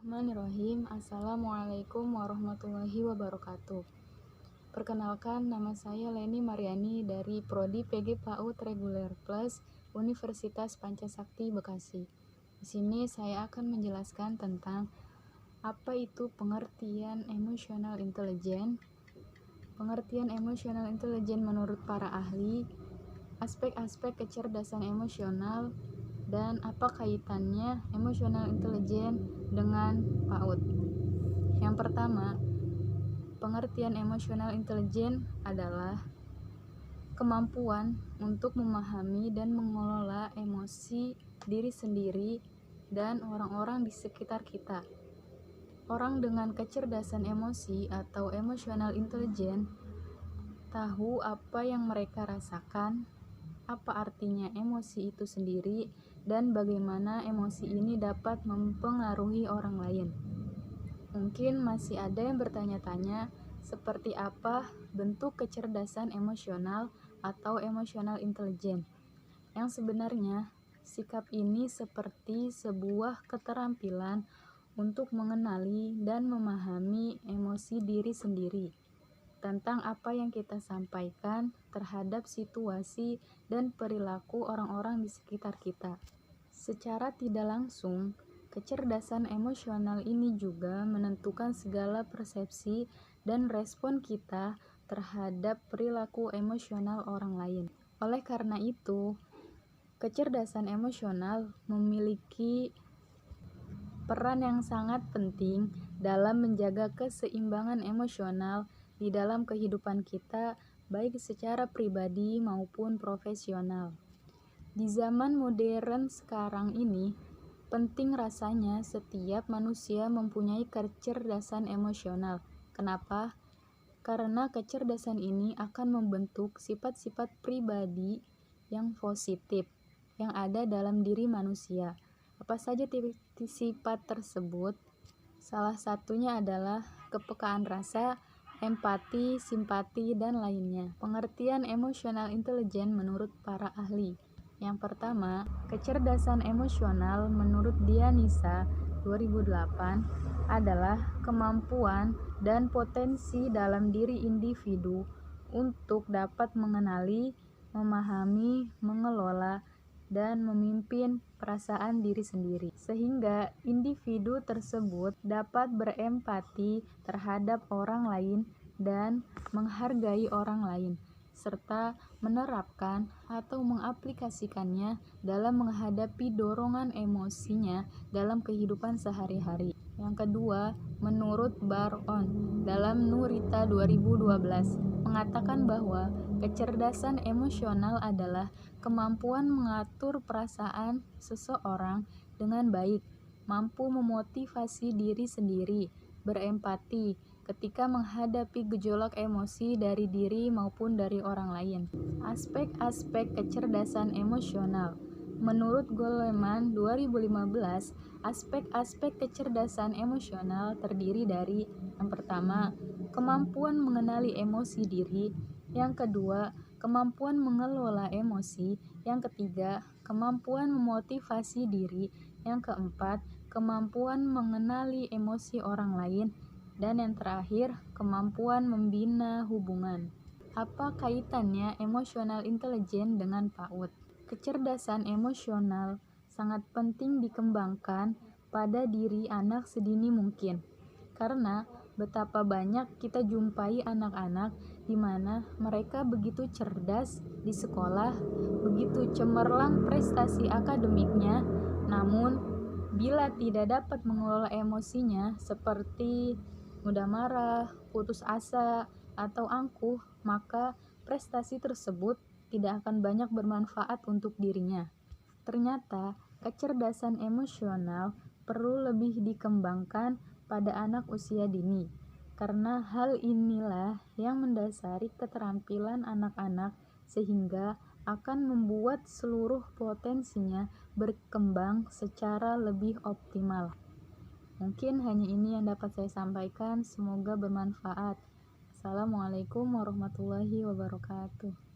Bismillahirrahmanirrahim. Assalamualaikum warahmatullahi wabarakatuh. Perkenalkan, nama saya Leni Mariani dari Prodi PG PAUD Reguler Plus Universitas Pancasakti Bekasi. Di sini saya akan menjelaskan tentang apa itu pengertian emotional intelligence. Pengertian emotional intelligence menurut para ahli, aspek-aspek kecerdasan emosional, dan apa kaitannya emotional intelligence dengan PAUD. Yang pertama, pengertian emotional intelligence adalah kemampuan untuk memahami dan mengelola emosi diri sendiri dan orang-orang di sekitar kita. Orang dengan kecerdasan emosi atau emotional intelligence tahu apa yang mereka rasakan, apa artinya emosi itu sendiri, dan bagaimana emosi ini dapat mempengaruhi orang lain. Mungkin masih ada yang bertanya-tanya, seperti apa bentuk kecerdasan emosional atau emotional intelligence? Yang sebenarnya, sikap ini seperti sebuah keterampilan untuk mengenali dan memahami emosi diri sendiri, tentang apa yang kita sampaikan terhadap situasi dan perilaku orang-orang di sekitar kita. Secara tidak langsung, kecerdasan emosional ini juga menentukan segala persepsi dan respon kita terhadap perilaku emosional orang lain. Oleh karena itu, kecerdasan emosional memiliki peran yang sangat penting dalam menjaga keseimbangan emosional di dalam kehidupan kita, baik secara pribadi maupun profesional. Di zaman modern sekarang ini, penting rasanya setiap manusia mempunyai kecerdasan emosional. Kenapa? Karena kecerdasan ini akan membentuk sifat-sifat pribadi yang positif yang ada dalam diri manusia. Apa saja sifat tersebut? Salah satunya adalah kepekaan rasa, empati, simpati, dan lainnya. Pengertian emotional intelligence menurut para ahli. Yang pertama, kecerdasan emosional menurut Dianisa 2008 adalah kemampuan dan potensi dalam diri individu untuk dapat mengenali, memahami, mengelola, dan memimpin perasaan diri sendiri, sehingga individu tersebut dapat berempati terhadap orang lain dan menghargai orang lain, serta menerapkan atau mengaplikasikannya dalam menghadapi dorongan emosinya dalam kehidupan sehari-hari. Yang kedua, menurut Baron dalam Nurita 2012 mengatakan bahwa kecerdasan emosional adalah kemampuan mengatur perasaan seseorang dengan baik, mampu memotivasi diri sendiri, berempati ketika menghadapi gejolak emosi dari diri maupun dari orang lain. Aspek-aspek kecerdasan emosional. Menurut Goleman 2015, aspek-aspek kecerdasan emosional terdiri dari yang pertama, kemampuan mengenali emosi diri, yang kedua, kemampuan mengelola emosi, yang ketiga, kemampuan memotivasi diri, yang keempat, kemampuan mengenali emosi orang lain, dan yang terakhir, kemampuan membina hubungan. Apa kaitannya emotional intelligence dengan PAUD? Kecerdasan emosional sangat penting dikembangkan pada diri anak sedini mungkin, karena betapa banyak kita jumpai anak-anak di mana mereka begitu cerdas di sekolah, begitu cemerlang prestasi akademiknya, namun bila tidak dapat mengelola emosinya seperti mudah marah, putus asa, atau angkuh, maka prestasi tersebut tidak akan banyak bermanfaat untuk dirinya. Ternyata, kecerdasan emosional perlu lebih dikembangkan pada anak usia dini, karena hal inilah yang mendasari keterampilan anak-anak sehingga akan membuat seluruh potensinya berkembang secara lebih optimal. Mungkin hanya ini yang dapat saya sampaikan, semoga bermanfaat. Assalamualaikum warahmatullahi wabarakatuh.